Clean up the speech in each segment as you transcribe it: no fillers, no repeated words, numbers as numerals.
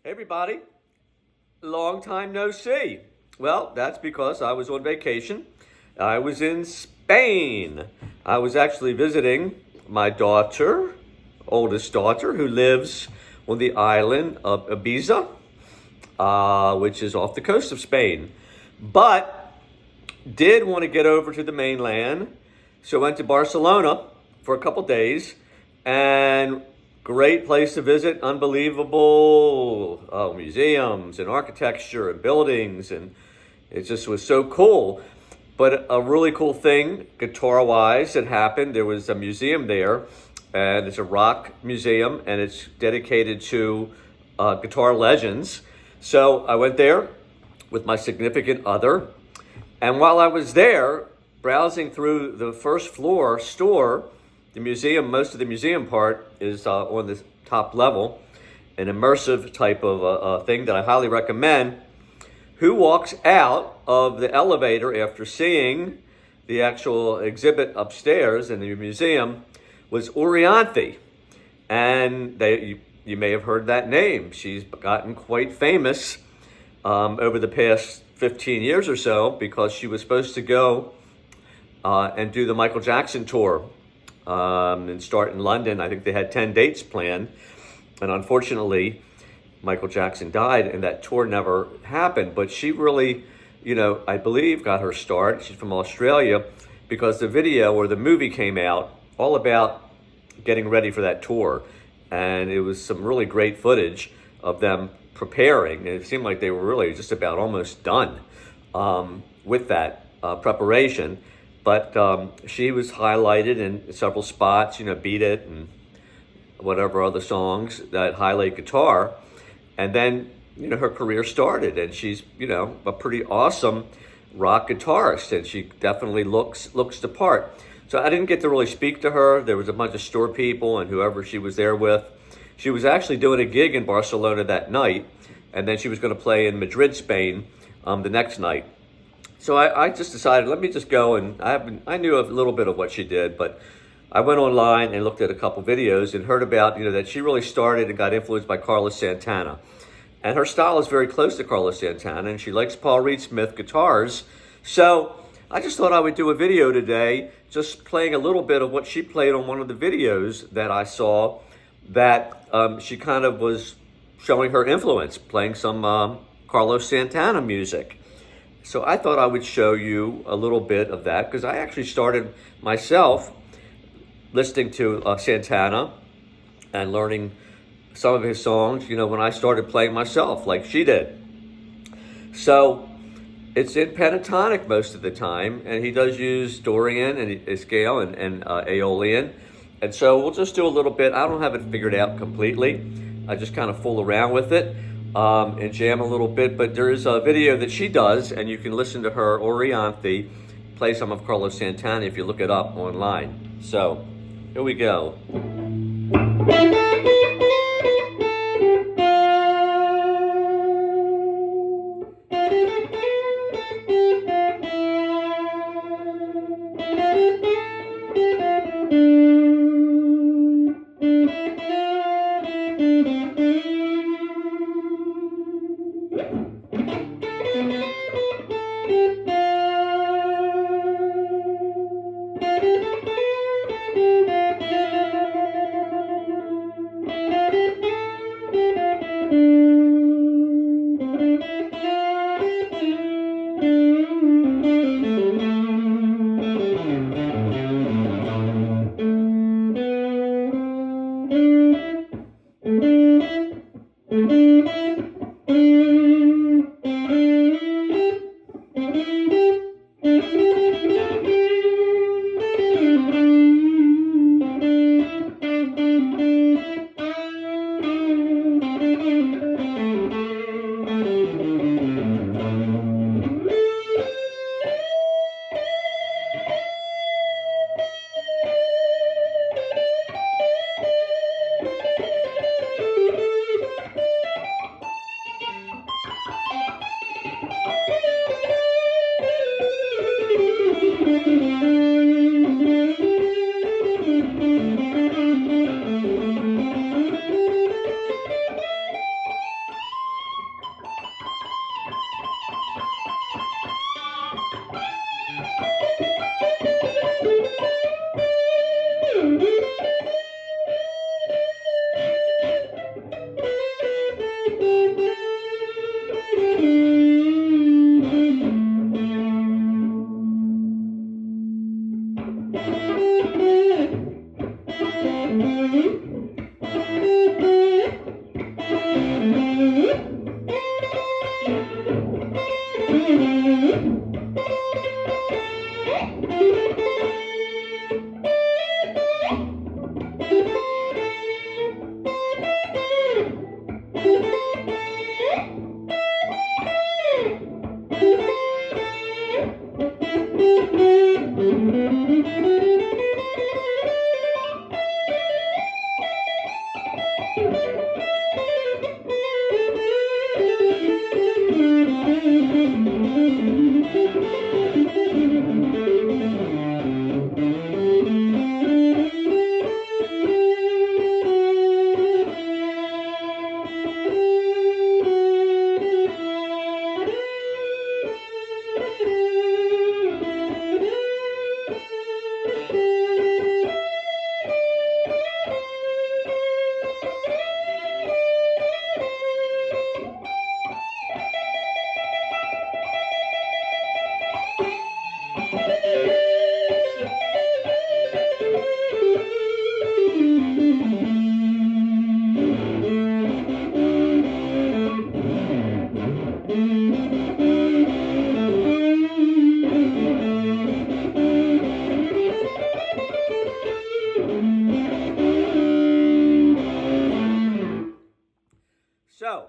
Hey everybody, long time no see. Well, that's because I was on vacation. I was in Spain. I was actually visiting my daughter, oldest daughter, who lives on the island of Ibiza, which is off the coast of Spain. But did want to get over to the mainland, so went to Barcelona for a couple days, and great place to visit. Unbelievable museums and architecture and buildings, and it just was so cool. But a really cool thing, guitar-wise, that happened. There was a museum there, and it's a rock museum, and it's dedicated to guitar legends. So I went there with my significant other, and while I was there, browsing through the first floor store, the museum, most of the museum part is on the top level, an immersive type of thing that I highly recommend. Who walks out of the elevator after seeing the actual exhibit upstairs in the museum was Orianthi. And you may have heard that name. She's gotten quite famous over the past 15 years or so because she was supposed to go and do the Michael Jackson tour and start in London. I think they had 10 dates planned. And unfortunately, Michael Jackson died and that tour never happened. But she really, I believe got her start. She's from Australia because the video or the movie came out all about getting ready for that tour. And it was some really great footage of them preparing. And it seemed like they were really just about almost done with that preparation. But she was highlighted in several spots, Beat It and whatever other songs that highlight guitar. And then, her career started, and she's, a pretty awesome rock guitarist, and she definitely looks the part. So I didn't get to really speak to her. There was a bunch of store people and whoever she was there with. She was actually doing a gig in Barcelona that night, and then she was going to play in Madrid, Spain, the next night. So I just decided, let me just go, and I knew a little bit of what she did, but I went online and looked at a couple videos and heard about, that she really started and got influenced by Carlos Santana. And her style is very close to Carlos Santana, and she likes Paul Reed Smith guitars. So I just thought I would do a video today, just playing a little bit of what she played on one of the videos that I saw, that she kind of was showing her influence, playing some Carlos Santana music. So I thought I would show you a little bit of that, because I actually started myself listening to Santana and learning some of his songs, when I started playing myself, like she did. So it's in pentatonic most of the time, and he does use Dorian and scale and Aeolian. And so we'll just do a little bit. I don't have it figured out completely. I just kind of fool around with it and jam a little bit. But there is a video that she does, and you can listen to her, Orianthi, play some of Carlos Santana if you look it up online. So here we go. So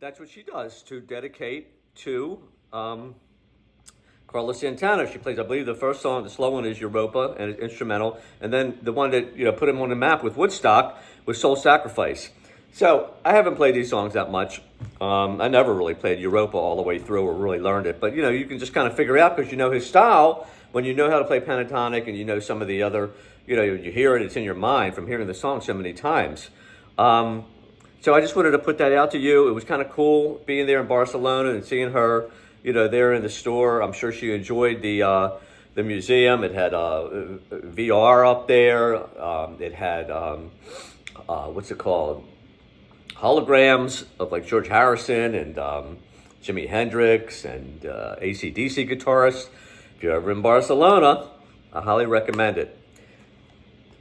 that's what she does to dedicate to Carlos Santana. She plays, I believe, the first song, the slow one is Europa, and it's instrumental. And then the one that put him on the map with Woodstock was Soul Sacrifice. So I haven't played these songs that much. I never really played Europa all the way through or really learned it. But you can just kind of figure it out because you know his style. When you know how to play pentatonic and you know some of the other, you hear it, it's in your mind from hearing the song so many times. So I just wanted to put that out to you. It was kind of cool being there in Barcelona and seeing her, there in the store. I'm sure she enjoyed the museum. It had VR up there. It had what's it called? Holograms of like George Harrison and Jimi Hendrix and AC/DC guitarists. If you're ever in Barcelona, I highly recommend it.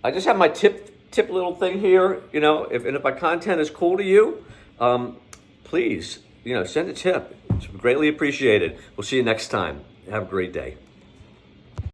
I just have my tip little thing here, if my content is cool to you, please, send a tip. It's greatly appreciated. We'll see you next time. Have a great day.